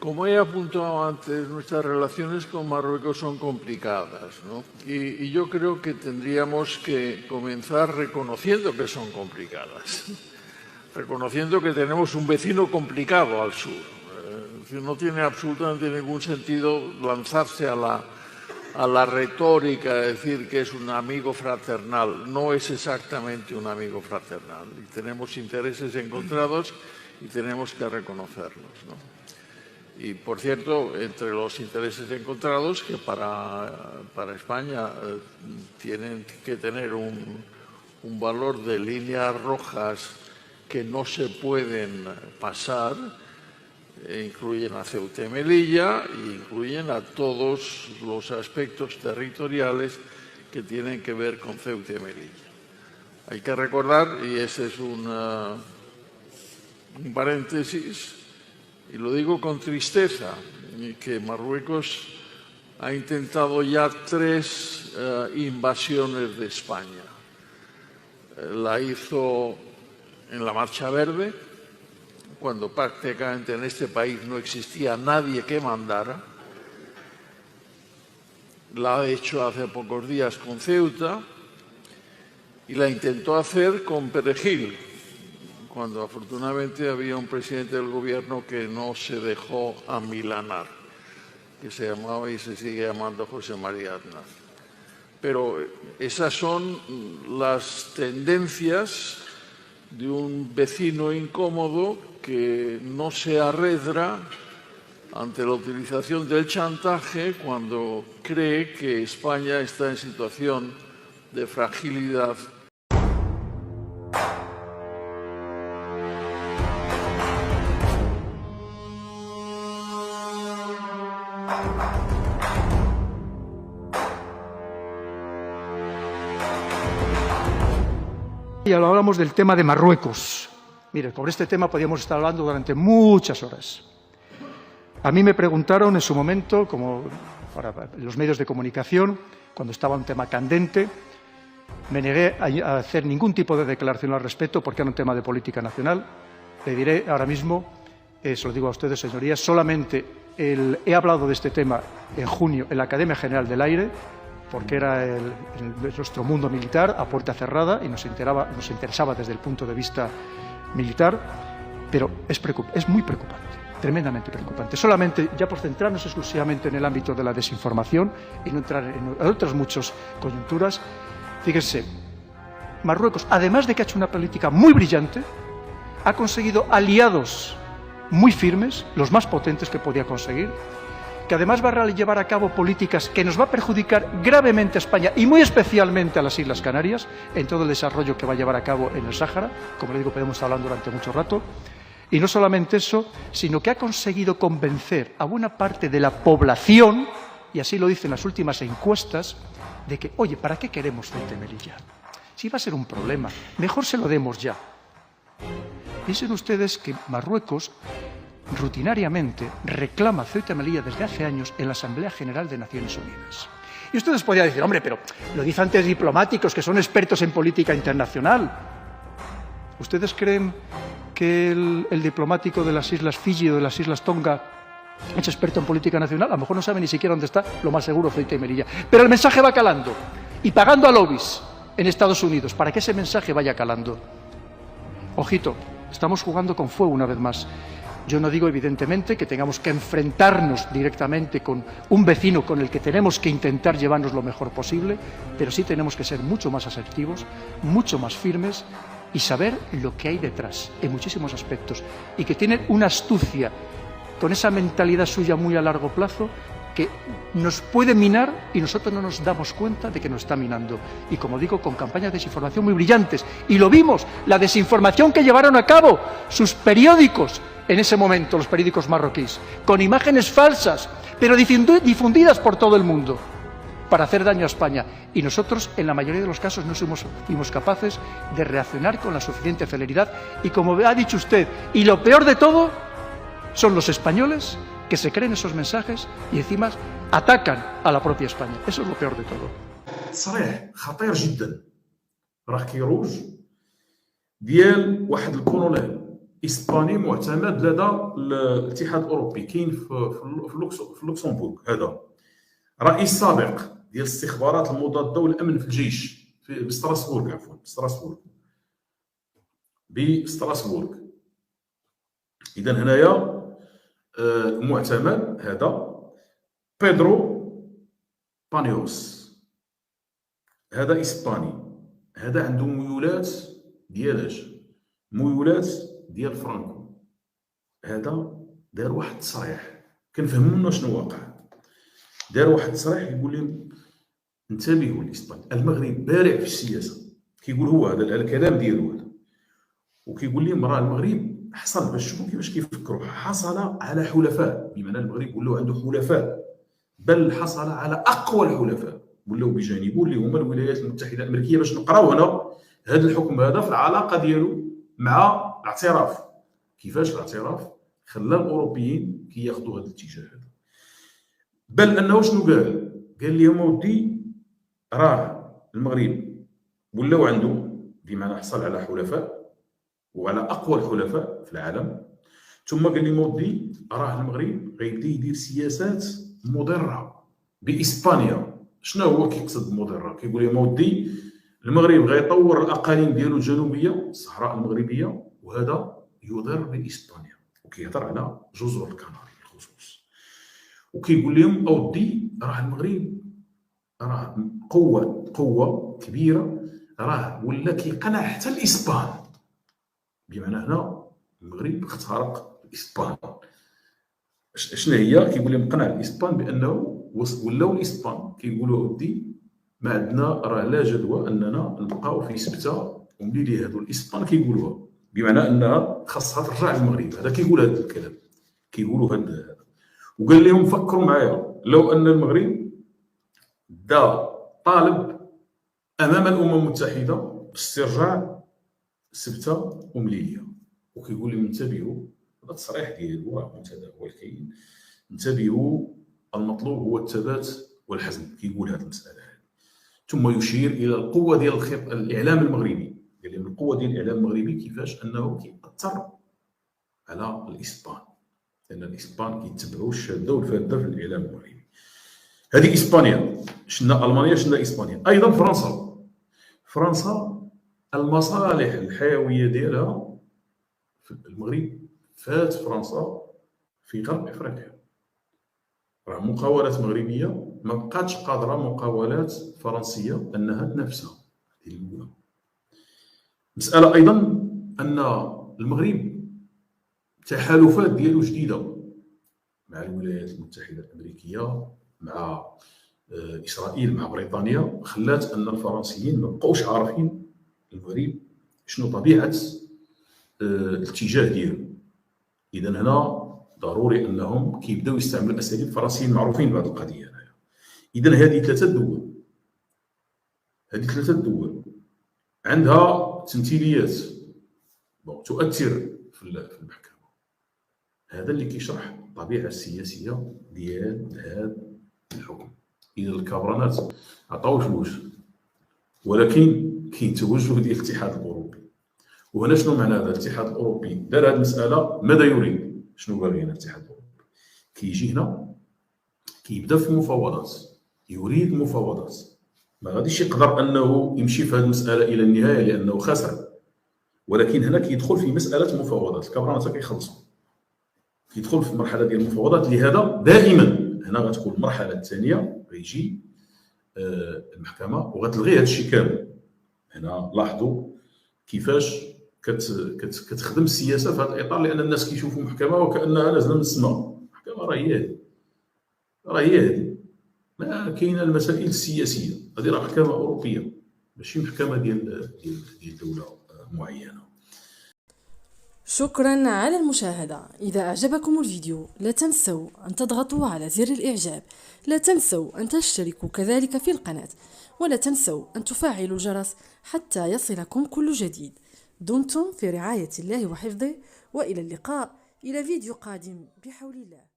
Como he apuntado antes, nuestras relaciones con Marruecos son complicadas, ¿no? Y yo creo que tendríamos que comenzar reconociendo que son complicadas, reconociendo que tenemos un vecino complicado al sur. No tiene absolutamente ningún sentido lanzarse a la retórica de decir que es un amigo fraternal. No es exactamente un amigo fraternal. Y tenemos intereses encontrados y tenemos que reconocerlos, ¿no? Y, por cierto, entre los intereses encontrados, que para España tienen que tener un valor de líneas rojas que no se pueden pasar, incluyen a Ceuta y Melilla e incluyen a todos los aspectos territoriales que tienen que ver con Ceuta y Melilla. Hay que recordar, y ese es un paréntesis, y lo digo con tristeza, que Marruecos ha intentado ya 3 invasiones de España. La hizo en la Marcha Verde, cuando prácticamente en este país no existía nadie que mandara. La ha hecho hace pocos días con Ceuta y la intentó hacer con Perejil, cuando afortunadamente había un presidente del gobierno que no se dejó amilanar, que se llamaba y se sigue llamando José María Aznar. Pero esas son las tendencias de un vecino incómodo que no se arredra ante la utilización del chantaje cuando cree que España está en situación de fragilidad. Y ahora hablamos del tema de Marruecos. Mire, sobre este tema podríamos estar hablando durante muchas horas. A mí me preguntaron en su momento, como para los medios de comunicación, cuando estaba un tema candente, me negué a hacer ningún tipo de declaración al respecto porque era un tema de política nacional. Le diré ahora mismo, se lo digo a ustedes, señorías, solamente he hablado de este tema en junio en la Academia General del Aire, porque era nuestro mundo militar a puerta cerrada y nos interesaba desde el punto de vista militar, pero es muy preocupante, tremendamente preocupante. Solamente, ya por centrarnos exclusivamente en el ámbito de la desinformación y no entrar en otras muchas coyunturas, fíjense, Marruecos, además de que ha hecho una política muy brillante, ha conseguido aliados muy firmes, los más potentes que podía conseguir, que además va a llevar a cabo políticas que nos va a perjudicar gravemente a España y muy especialmente a las Islas Canarias en todo el desarrollo que va a llevar a cabo en el Sáhara. Como le digo, podemos estar hablando durante mucho rato. Y no solamente eso, sino que ha conseguido convencer a buena parte de la población, y así lo dicen las últimas encuestas, de que, oye, ¿para qué queremos Ceuta y Melilla? Si va a ser un problema, mejor se lo demos ya. Piensen ustedes que Marruecos rutinariamente reclama Ceuta y Melilla desde hace años en la Asamblea General de Naciones Unidas. Y ustedes podrían decir, hombre, pero lo dicen antes diplomáticos que son expertos en política internacional. ¿Ustedes creen que el diplomático de las Islas Fiji o de las Islas Tonga es experto en política nacional? A lo mejor no sabe ni siquiera dónde está, lo más seguro, Ceuta y Melilla. Pero el mensaje va calando y pagando a lobbies en Estados Unidos para que ese mensaje vaya calando. Ojito, estamos jugando con fuego una vez más. Yo no digo, evidentemente, que tengamos que enfrentarnos directamente con un vecino con el que tenemos que intentar llevarnos lo mejor posible, pero sí tenemos que ser mucho más asertivos, mucho más firmes y saber lo que hay detrás en muchísimos aspectos y que tienen una astucia con esa mentalidad suya muy a largo plazo que nos puede minar y nosotros no nos damos cuenta de que nos está minando. Y como digo, con campañas de desinformación muy brillantes. Y lo vimos, la desinformación que llevaron a cabo sus periódicos en ese momento, los periódicos marroquíes, con imágenes falsas, pero difundidas por todo el mundo, para hacer daño a España. Y nosotros, en la mayoría de los casos, no fuimos capaces de reaccionar con la suficiente celeridad. Y como ha dicho usted, y lo peor de todo, son los españoles que se creen esos mensajes y encima atacan a la propia España. Eso es lo peor de todo. صريح خطير جدا راه كيروج ديال واحد الكولونيل اسباني معتمد لدى الاتحاد الاوروبي، كاين في لوكسمبورغ. هذا رئيس سابق ديال الاستخبارات المضاده والامن في الجيش في ستراسبورغ، عفوا بستراسبورغ. اذا هنايا معتمد هذا بيدرو بانيوس، هذا اسباني، هذا عنده ميولات ميولات ديال فرانكو. هذا دار واحد التصريح كنفهم منه شنو واقع. دار واحد التصريح يقول لهم انتبهوا لاسبانيا، المغرب بارع في السياسه، كيقول هو هذا الكلام ديالو هذا، وكيقول لهم راه المغرب حصل، باش تشوفوا كيفاش كيفكروا، حصل على حلفاء، بمعنى المغرب ولاو عنده حلفاء، بل حصل على اقوى الحلفاء ولاو بجانبه اللي هما الولايات المتحده الامريكيه. باش نقراو هنا هذا الحكم هذا في العلاقه ديالو مع الاعتراف، كيفاش الاعتراف خلى الاوروبيين كياخذوا هذا الاتجاه هذا. بل انه شنو قال لهم ودي راه المغرب ولاو عنده، بمعنى حصل على حلفاء وعلى اقوى الحلفاء في العالم، ثم قال لي مودي راه المغرب غيبدا يدير سياسات مضره باسبانيا. شنو هو كيقصد مضره؟ كيقول لي مودي المغرب غيطور الاقاليم ديالو الجنوبيه الصحراء المغربيه، وهذا يضر باسبانيا، وكيهضر على جزر الكناري بالخصوص. وكيقول لهم اودي راه المغرب راه قوه كبيره، راه ولا كيقنع حتى الاسبان، بمعنى هنا المغرب اخترق الاسبان. شنو هي؟ كيقول لهم قنع الاسبان بانه ولاو الاسبان كيقولوا اودي ما عندنا راه لا جدوى اننا نبقاو في سبته وملي هادو الاسبان كيقولوها، بمعنى انها خاصها ترجع للمغرب. هذا كيقول هذا الكلام، كيقولوا هذا. وقال لهم فكروا معايا لو ان المغرب دا طالب امام الامم المتحده باسترجاع سبته ومليليه، وكيقول لهم انتبهوا، هذا التصريح ديالو راه متداول كاين، انتبهوا المطلوب هو الثبات والحزم، كيقول هذه المساله هذه. ثم يشير الى القوه ديال الاعلام المغربي، قال لهم القوه ديال الاعلام المغربي كيفاش انه كيأثر على الاسبان، لان الاسبان كيتبعوا الشاده والفاده في الاعلام المغربي. هذه اسبانيا. شنا المانيا، شنا اسبانيا. ايضا فرنسا المصالح الحيويه ديالها في المغرب فات فرنسا في غرب افريقيا. راه مقاولات مغربيه ما بقاتش قادره مقاولات فرنسيه انها تنافسها. هذه الاولى. مساله ايضا ان المغرب تحالفات ديالو جديده مع الولايات المتحده الامريكيه، مع اسرائيل، مع بريطانيا، خلات ان الفرنسيين ما بقاوش عارفين المغرب شنو طبيعه الاتجاه ديالو. اذا هنا ضروري انهم كيبداو يستعملوا الاساليب. الفرنسيين معروفين بهذه القضيه هنايا. اذا هذه ثلاثه دول عندها تمثيليات تؤثر في المحكمه. هذا اللي كيشرح الطبيعه السياسيه ديال هذا الحكم. اذا الكبرانات عطاو فلوس، ولكن كاين توجه ديال الاتحاد الاوروبي. وهنا شنو معنى هذا؟ الاتحاد الاوروبي دار هذه المساله ماذا يريد؟ شنو باغي هنا الاتحاد الاوروبي؟ كيجي هنا كيبدا في المفاوضات، يريد مفاوضات. ما غاديش يقدر انه يمشي في هذه المساله الى النهايه لانه خسر، ولكن هنا كيدخل في مساله مفاوضات. الكبرانات كيخلصوا، كيدخل في مرحله ديال المفاوضات. لهذا دائما هنا غتكون المرحله الثانيه غيجي المحكمه وغتلغي هذا الشيء كامل. هنا لاحظوا كيفاش كتخدم السياسه في هذا الاطار، لان الناس كيشوفوا محكمه وكانها نازله من السماء. المحكمه راه هي هذه، ما كاينه المسائل السياسيه. هذه راه محكمه اوروبيه ماشي محكمه ديال دوله معينه. شكرا على المشاهدة. إذا أعجبكم الفيديو لا تنسوا أن تضغطوا على زر الإعجاب، لا تنسوا أن تشتركوا كذلك في القناة، ولا تنسوا أن تفعلوا الجرس حتى يصلكم كل جديد. دمتم في رعاية الله وحفظه، وإلى اللقاء إلى فيديو قادم بحول الله.